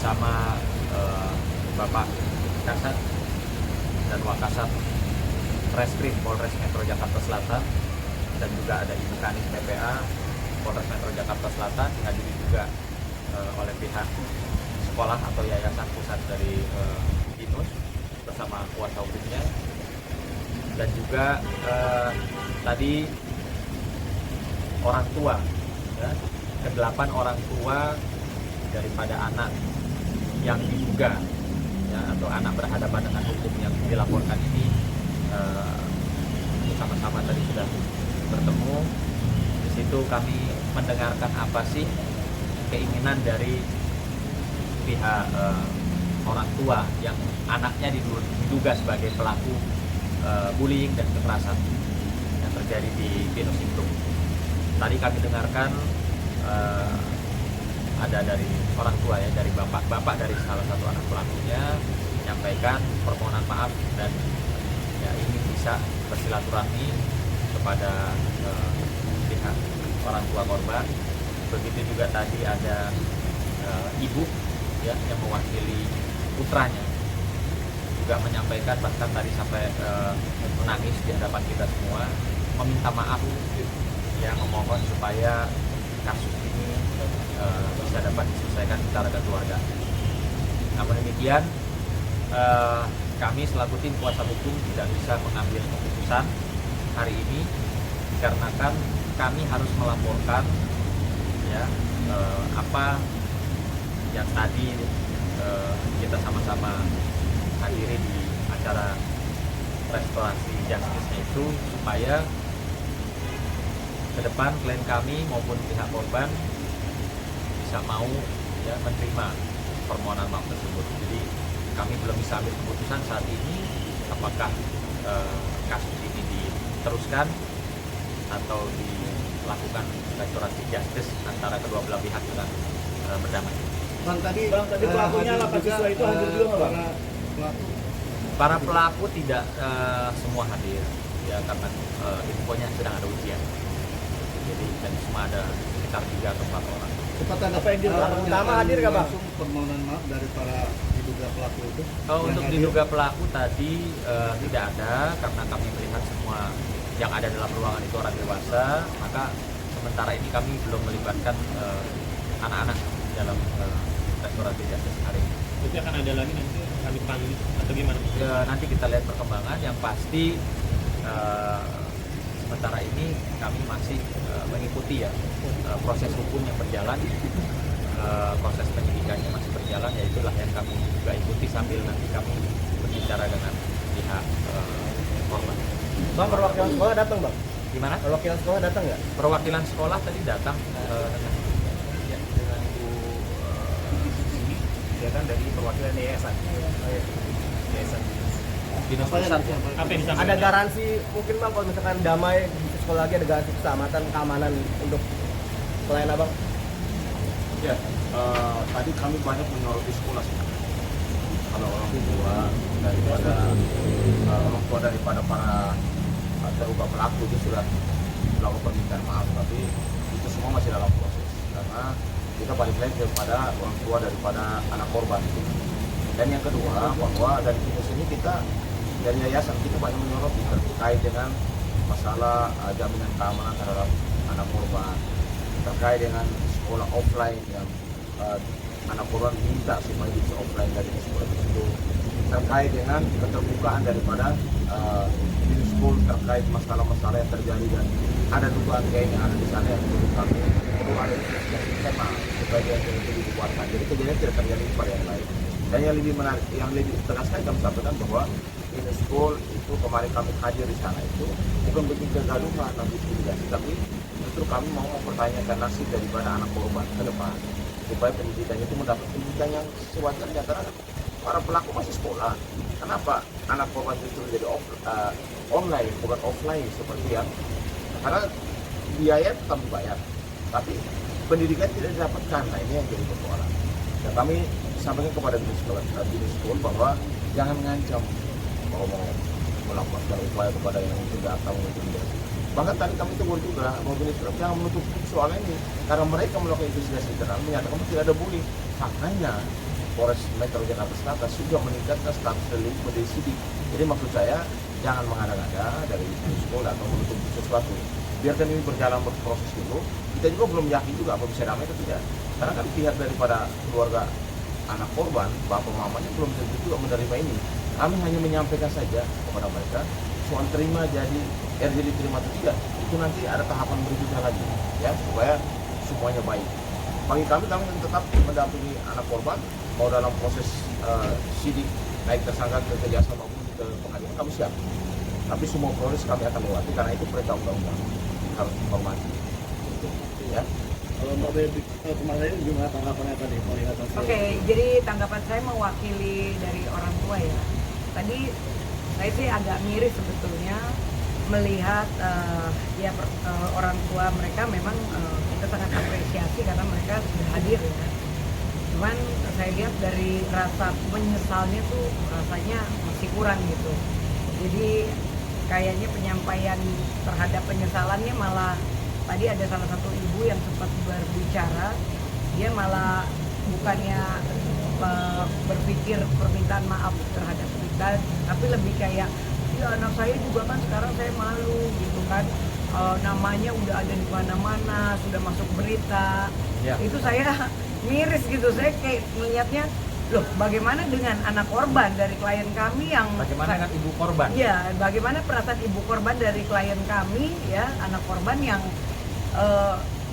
bersama Bapak Kasat dan Wakasat Reskrim Polres Metro Jakarta Selatan, dan juga ada Ibu Kanit PPA Polres Metro Jakarta Selatan, dihadiri juga oleh pihak sekolah atau yayasan pusat dari BINUS bersama kuasa hukumnya, dan juga tadi orang tua, ya, ke-8 orang tua daripada anak yang diduga, ya, atau anak berhadapan dengan hukum yang dilaporkan ini, sama-sama tadi sudah bertemu. Di situ kami mendengarkan apa sih keinginan dari pihak orang tua yang anaknya diduga sebagai pelaku bullying dan kekerasan yang terjadi di BINUS itu. Tadi kami dengarkan ada dari orang tua, ya, dari bapak dari salah satu anak pelakunya menyampaikan permohonan maaf dan ya ingin bisa bersilaturahmi kepada pihak orang tua korban. Begitu juga tadi ada ibu, ya, yang mewakili putranya juga menyampaikan, bahkan tadi sampai menangis di hadapan kita semua, meminta maaf, ya, memohon supaya kasus ini bisa dapat diselesaikan secara keluarga. Namun demikian, kami selaku tim kuasa hukum tidak bisa mengambil keputusan hari ini dikarenakan kami harus melaporkan, ya, apa yang tadi kita sama-sama hadiri di acara restorasi justice itu, supaya ke depan klien kami maupun pihak korban bisa mau, ya, menerima permohonan maaf tersebut. Jadi kami belum bisa ambil keputusan saat ini apakah kasus ini diteruskan atau dilakukan restorasi justice antara kedua belah pihak dengan berdamai. Bang, tadi pelakunya 8 siswa itu hadir juga nggak, Bang? Para pelaku tidak semua hadir, ya, karena infonya sedang ada ujian. Jadi dan semua ada sekitar 3 atau 4 orang. Cepat ada Apa yang utama hadir nggak, Bang? Langsung permohonan maaf dari para diduga pelaku itu. Kalau untuk diduga pelaku tadi tidak ada, karena kami melihat semua yang ada dalam ruangan itu orang dewasa, maka sementara ini kami belum melibatkan anak-anak dalam restorasi justice hari ini. Itu akan ada lagi nanti kami panggil atau gimana? Ya, nanti kita lihat perkembangan. Yang pasti sementara ini kami masih mengikuti, ya, proses hukum yang berjalan, proses penyidikannya masih berjalan, ya itulah yang kami juga ikuti sambil nanti kami berbicara dengan pihak korban. Bang, perwakilan sekolah datang, Bang? Gimana? Perwakilan sekolah datang nggak? Perwakilan sekolah tadi datang dengan Bu Sisi, dia kan dari perwakilan yayasan. Yayasan BINUS Pusat. Apa yang disampaikan? Ada garansi mungkin, Bang, kalau misalkan damai di sekolah lagi, ada garansi keselamatan, keamanan untuk klien Abang? Ya, tadi kami banyak menyoroti sekolah sih. Kalau orang tua daripada para terduga pelaku itu sudah melakukan permintaan maaf, tapi itu semua masih dalam proses karena kita balik lagi kepada orang tua daripada anak korban itu. Dan yang kedua, bahwa dari BINUS ini kita dari yayasan kita banyak menyoroti terkait dengan masalah jaminan keamanan terhadap anak korban, terkait dengan sekolah offline yang anak korban minta supaya bisa offline dari sekolah itu, terkait dengan keterbukaan daripada BINUS School terkait masalah-masalah yang terjadi dan ada dugaan geng yang ada di sana yang perlu kami ada tema supaya yang itu dibuatkan. Jadi kejadian tidak terjadi pada yang lain. Dan yang lebih menarik, yang lebih tegas kami sampaikan bahwa BINUS School itu kemarin kami hadir di sana itu bukan bikin kegaduhan atau intimidasi, tapi justru kami mau mempertanyakan nasib daripada anak korban ke depan supaya pendidikannya itu mendapat pendidikan yang sewajarnya, karena para pelaku masih sekolah. Kenapa anak korban justru jadi online bukan offline seperti yang karena biaya tetap dibayar tapi pendidikan tidak didapatkan. Nah, ini yang jadi persoalan. Dan kami sampaikan kepada BINUS School bahwa jangan mengancam bahwa mau melakukan upaya kepada yang tidak tahu intimidasi. Bahkan tadi kami tegur juga bahwa BINUS School jangan menutup soal ini karena mereka melakukan investigasi internal menyatakan tidak ada bullying. Faktanya Polres Metro Jakarta Selatan sudah meningkatkan status delik menjadi sidik. Jadi maksud saya jangan mengada-ngada dari sekolah atau menutup sesuatu. Biarkan ini berjalan berproses dulu. Kita juga belum yakin juga apa bisa damai atau tidak. Karena kan pihak daripada keluarga anak korban, bapak mamanya belum tentu juga menerima ini. Kami hanya menyampaikan saja kepada mereka soal terima jadi RJ diterima atau tidak. Itu nanti ada tahapan berikutnya lagi, ya supaya semuanya baik. Bagi kami tetap mendampingi anak korban mau dalam proses sidik naik tersangka ke kejaksaan maupun ke pengadilan kami siap. Tapi semua proses kami akan lewati karena itu perintah undang-undang harus dihormati. Ya. Kalau Mbak Baby kemarin gimana tanggapannya tadi melihat hasil? Oke, jadi tanggapan saya mewakili dari orang tua ya. Tadi saya sih agak miris sebetulnya melihat orang tua mereka memang kita sangat apresiasi karena mereka sudah hadir ya. Cuman saya lihat dari rasa menyesalnya tuh rasanya masih kurang gitu. Jadi kayaknya penyampaian terhadap penyesalannya malah tadi ada salah satu ibu yang sempat berbicara, dia malah bukannya berpikir permintaan maaf terhadap kita, tapi lebih kayak ya anak saya juga kan sekarang saya malu gitu kan, namanya udah ada di mana-mana, sudah masuk berita, Ya. itu saya miris gitu, saya kayak melihatnya loh bagaimana dengan anak korban dari klien kami yang Bagaimana dengan ibu korban? ya, bagaimana perasaan ibu korban dari klien kami ya, anak korban yang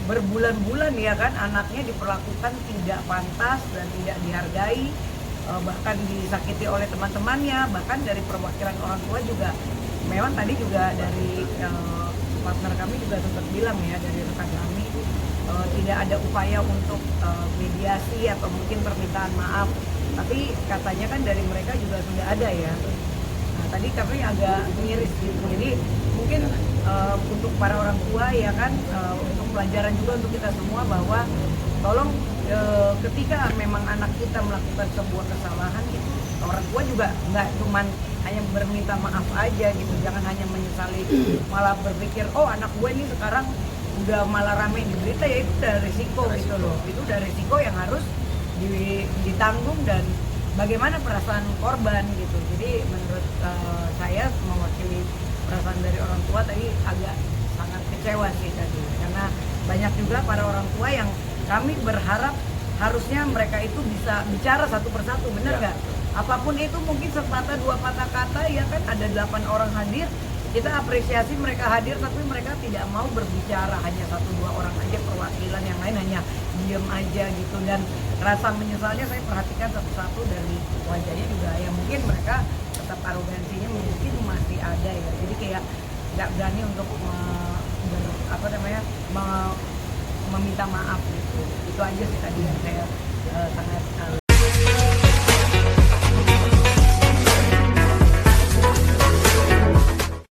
berbulan-bulan ya kan anaknya diperlakukan tidak pantas dan tidak dihargai, bahkan disakiti oleh teman-temannya, bahkan dari perwakilan orang tua juga. Memang tadi juga dari partner kami juga sempat bilang ya, dari rekan kami tidak ada upaya untuk mediasi atau mungkin permintaan maaf, tapi katanya kan dari mereka juga sudah ada ya. Nah, tadi kami agak miris gitu. Jadi mungkin untuk para orang tua ya kan, untuk pelajaran juga untuk kita semua bahwa tolong ketika memang anak kita melakukan sebuah kesalahan itu orang tua juga nggak cuman hanya berminta maaf aja gitu, jangan hanya menyesali malah berpikir oh anak gue ini sekarang udah malah rame di berita, ya itu udah risiko gitu loh, itu udah risiko yang harus ditanggung dan bagaimana perasaan korban gitu. Jadi menurut saya mewakili perasaan dari orang tua tadi agak sangat kecewa sih tadi, karena banyak juga para orang tua yang kami berharap harusnya mereka itu bisa bicara satu persatu, bener nggak? Apapun itu mungkin sepatah dua patah kata ya kan, ada 8 orang hadir, kita apresiasi mereka hadir, tapi mereka tidak mau berbicara, hanya 1-2 orang aja perwakilan, yang lain hanya diem aja gitu. Dan rasa menyesalnya saya perhatikan satu-satu dari wajahnya juga ya, mungkin mereka tetap arogansinya mungkin masih ada ya, jadi kayak nggak berani untuk meminta maaf gitu. Itu aja sih tadi yang saya sangat